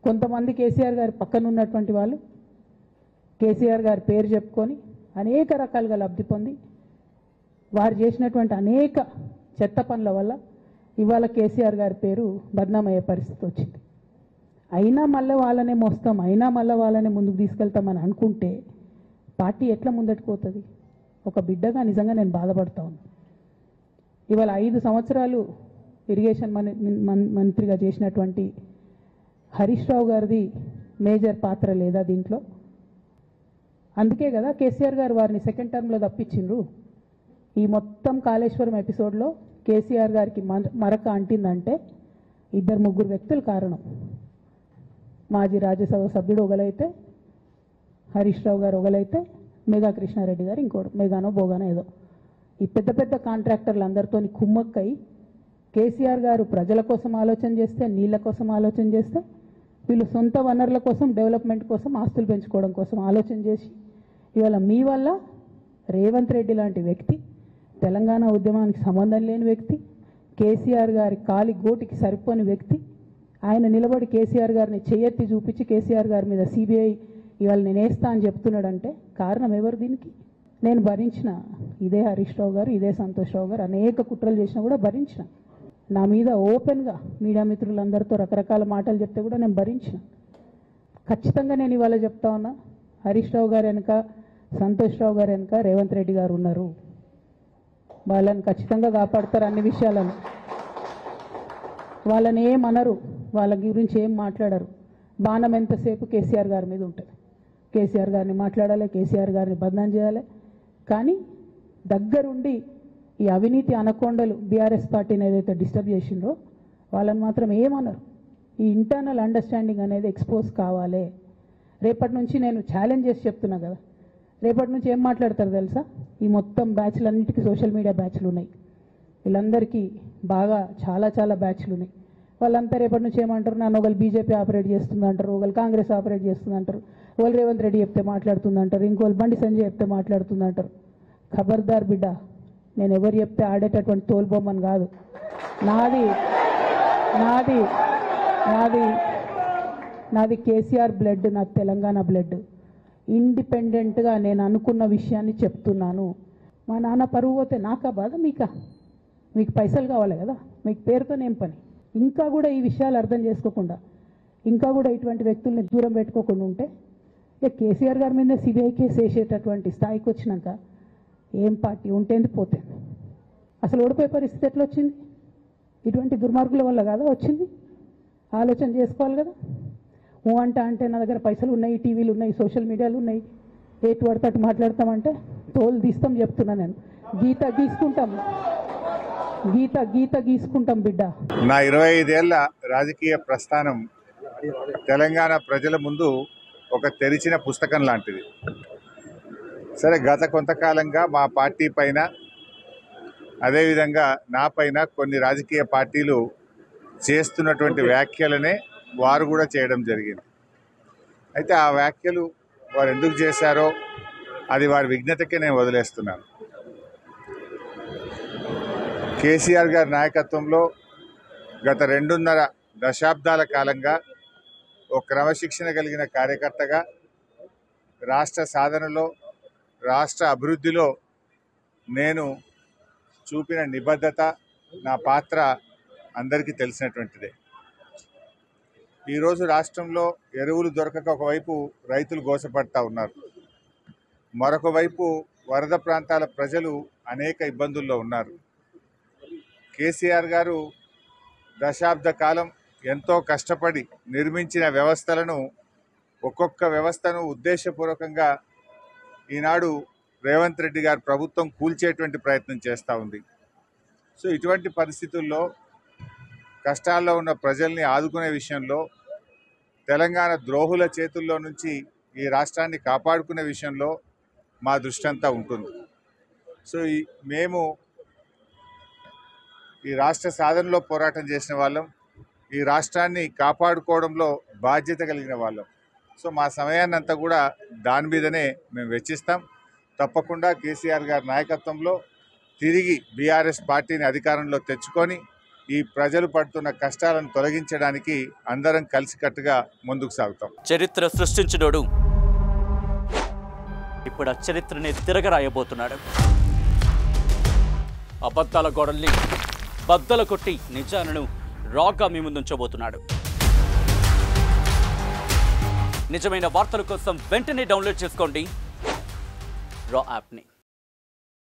కొంతమంది కేసీఆర్ గారి పక్కన ఉన్నటువంటి వాళ్ళు కేసీఆర్ గారి పేరు చెప్పుకొని అనేక రకాలుగా లబ్ధి పొంది వారు చేసినటువంటి అనేక చెత్త పనుల వల్ల ఇవాళ కేసీఆర్ గారి పేరు బద్నామయ్యే పరిస్థితి వచ్చింది. అయినా మళ్ళీ వాళ్ళనే మోస్తాం, అయినా మళ్ళీ వాళ్ళనే ముందుకు తీసుకెళ్తామని అనుకుంటే పార్టీ ఎట్లా ముందటికి పోతుంది? ఒక బిడ్డగా నిజంగా నేను బాధపడతా ఉన్నాను. ఇవాళ 5 సంవత్సరాలు ఇరిగేషన్ మంత్రిగా చేసినటువంటి హరీష్ రావు గారిది మేజర్ పాత్ర లేదా దీంట్లో? అందుకే కదా కేసీఆర్ గారు వారిని సెకండ్ టర్మ్లో తప్పించిండ్రు. ఈ మొత్తం కాళేశ్వరం ఎపిసోడ్లో కేసీఆర్ గారికి మరక అంటిందంటే 2-3 వ్యక్తులు కారణం. మాజీ రాజ్యసభ సభ్యుడు ఒకలైతే, హరీష్ రావు గారు ఒకలైతే, మేఘా కృష్ణారెడ్డి గారు ఇంకోటి, మేఘానో బోగానో ఏదో. ఈ పెద్ద పెద్ద కాంట్రాక్టర్లు అందరితో కుమ్మక్కై కేసీఆర్ గారు ప్రజల కోసం ఆలోచన చేస్తే, నీళ్ళ కోసం ఆలోచన చేస్తే, వీళ్ళు సొంత వనరుల కోసం, డెవలప్మెంట్ కోసం, ఆస్తులు పెంచుకోవడం కోసం ఆలోచన చేసి ఇవాళ మీ వల్ల రేవంత్ రెడ్డి లాంటి వ్యక్తి, తెలంగాణ ఉద్యమానికి సంబంధం లేని వ్యక్తి, కేసీఆర్ గారి కాలి గోటికి సరిపోని వ్యక్తి, ఆయన నిలబడి కేసీఆర్ గారిని చేయెత్తి చూపించి కేసీఆర్ గారి మీద సిబిఐ ఇవాళ నేను వేస్తా అని చెప్తున్నాడంటే కారణం ఎవరు దీనికి? నేను భరించిన. ఇదే హరీష్ రావు గారు, ఇదే సంతోష్ రావు గారు అనేక కుట్రలు చేసినా కూడా భరించిన. నా మీద ఓపెన్గా మీడియా మిత్రులందరితో రకరకాల మాటలు చెప్తే కూడా నేను భరించిన. ఖచ్చితంగా నేను ఇవాళ చెప్తా ఉన్నా, హరీష్ రావు గారు వెనుక, సంతోష్ రావు గారు వెనుక రేవంత్ రెడ్డి గారు ఉన్నారు. వాళ్ళని ఖచ్చితంగా కాపాడతారు అన్ని విషయాలను. వాళ్ళని ఏమనరు, వాళ్ళ గురించి ఏం మాట్లాడరు. బాణం ఎంతసేపు కేసీఆర్ గారి మీద ఉంటుంది. కేసీఆర్ గారిని మాట్లాడాలి, కేసీఆర్ గారిని బదనాం చేయాలి. కానీ దగ్గరుండి ఈ అవినీతి అనకొండలు బీఆర్ఎస్ పార్టీని ఏదైతే డిస్టర్బ్ చేసిండ్రో వాళ్ళని మాత్రం ఏమన్నారు. ఈ ఇంటర్నల్ అండర్స్టాండింగ్ అనేది ఎక్స్పోజ్ కావాలి. రేపటి నుంచి నేను ఛాలెంజ్ చేసి చెప్తున్నా కదా, రేపటి నుంచి ఏం మాట్లాడతారు తెలుసా? ఈ మొత్తం బ్యాచ్లన్నిటికీ సోషల్ మీడియా బ్యాచ్లు ఉన్నాయి. వీళ్ళందరికీ బాగా చాలా బ్యాచ్లు ఉన్నాయి. వాళ్ళంతా రేపటి నుంచి ఏమంటారు? నన్ను ఒకళ్ళు బీజేపీ ఆపరేట్ చేస్తుందంటారు, ఒకళ్ళు కాంగ్రెస్ ఆపరేట్ చేస్తుందంటారు, ఒకళ్ళు రేవంత్ రెడ్డి చెప్తే మాట్లాడుతుందంటారు, ఇంకోళ్ళు బండి సంజయ్ చెప్తే మాట్లాడుతుందంటారు. ఖబర్దార్ బిడ్డ, నేను ఎవరు చెప్తే ఆడేటటువంటి తోలుబొమ్మని కాదు. నాది నాది నాది నాది కేసీఆర్ బ్లడ్, నాకు తెలంగాణ బ్లడ్. ఇండిపెండెంట్గా నేను అనుకున్న విషయాన్ని చెప్తున్నాను. మా నాన్న పరువు పోతే నాకా బాధ, మీకా? మీకు పైసలు కావాలి కదా, మీకు పేరుతోనేం పని? ఇంకా కూడా ఈ విషయాలు అర్థం చేసుకోకుండా, ఇంకా కూడా ఇటువంటి వ్యక్తుల్ని దూరం పెట్టుకోకుండా ఉంటే కేసీఆర్ గారి మీద సిబిఐ కేసు వేసేటటువంటి స్థాయికి వచ్చినాక ఏం పార్టీ ఉంటేంది పోతేంది? అసలు ఓడిపోయే పరిస్థితి ఎట్లా వచ్చింది? ఇటువంటి దుర్మార్గుల వల్ల కాదా వచ్చింది? ఆలోచన చేసుకోవాలి కదా. అంటే నా దగ్గర పైసలు ఉన్నాయి, టీవీలు ఉన్నాయి, సోషల్ మీడియాలు ఉన్నాయి, ఏటు పడితే అటు మాట్లాడతామంటే తోలు తీస్తాం చెప్తున్నా నేను. గీత గీసుకుంటాం బిడ్డ. నా 25 ఏళ్ల రాజకీయ ప్రస్థానం తెలంగాణ ప్రజల ముందు ఒక తెరిచిన పుస్తకం లాంటిది. సరే, గత కొంతకాలంగా మా పార్టీ పైన, అదేవిధంగా నా పైన కొన్ని రాజకీయ పార్టీలు చేస్తున్నటువంటి వ్యాఖ్యలనే వారు కూడా చేయడం జరిగింది. అయితే ఆ వ్యాఖ్యలు వారు ఎందుకు చేశారో అది వారి విజ్ఞతకే నేను వదిలేస్తున్నాను. కేసీఆర్ గారి నాయకత్వంలో గత 2.5 దశాబ్దాల కాలంగా ఒక క్రమశిక్షణ కలిగిన కార్యకర్తగా రాష్ట్ర సాధనలో, రాష్ట్ర అభివృద్ధిలో నేను చూపిన నిబద్ధత, నా పాత్ర అందరికీ తెలిసినటువంటిదే. ఈరోజు రాష్ట్రంలో ఎరువులు దొరకక ఒకవైపు రైతులు గోసపడతా ఉన్నారు, మరొక వైపు వరద ప్రాంతాల ప్రజలు అనేక ఇబ్బందుల్లో ఉన్నారు. కేసీఆర్ గారు దశాబ్ద కాలం ఎంతో కష్టపడి నిర్మించిన వ్యవస్థలను, ఒక్కొక్క వ్యవస్థను ఉద్దేశపూర్వకంగా ఈనాడు రేవంత్ రెడ్డి గారి ప్రభుత్వం కూల్చేటువంటి ప్రయత్నం చేస్తూ ఉంది. సో ఇటువంటి పరిస్థితుల్లో కష్టాల్లో ఉన్న ప్రజల్ని ఆదుకునే విషయంలో, తెలంగాణ ద్రోహుల చేతుల్లో నుంచి ఈ రాష్ట్రాన్ని కాపాడుకునే విషయంలో మా దృష్టి అంతా ఉంటుంది. సో మేము ఈ రాష్ట్ర సాధనలో పోరాటం చేసిన వాళ్ళం, ఈ రాష్ట్రాన్ని కాపాడుకోవడంలో బాధ్యత కలిగిన వాళ్ళం. సో మా సమయాన్ని అంతా కూడా దాని మీదనే మేము వెచ్చిస్తాం. తప్పకుండా కేసీఆర్ గారి నాయకత్వంలో తిరిగి బీఆర్ఎస్ పార్టీని అధికారంలో తెచ్చుకొని ఈ ప్రజలు పడుతున్న కష్టాలను తొలగించడానికి అందరం కలిసికట్టుగా ముందుకు సాగుతాం. చరిత్ర సృష్టించినోడు ఇప్పుడు ఆ చరిత్రని తిరగరాయబోతున్నాడు. అబద్ధాల గోడల్ని బద్దలు కొట్టి నిజాలను రాగా మీ ముందుంచబోతున్నాడు. నిజమైన వార్తల కోసం వెంటనే డౌన్లోడ్ చేసుకోండి రా యాప్ని.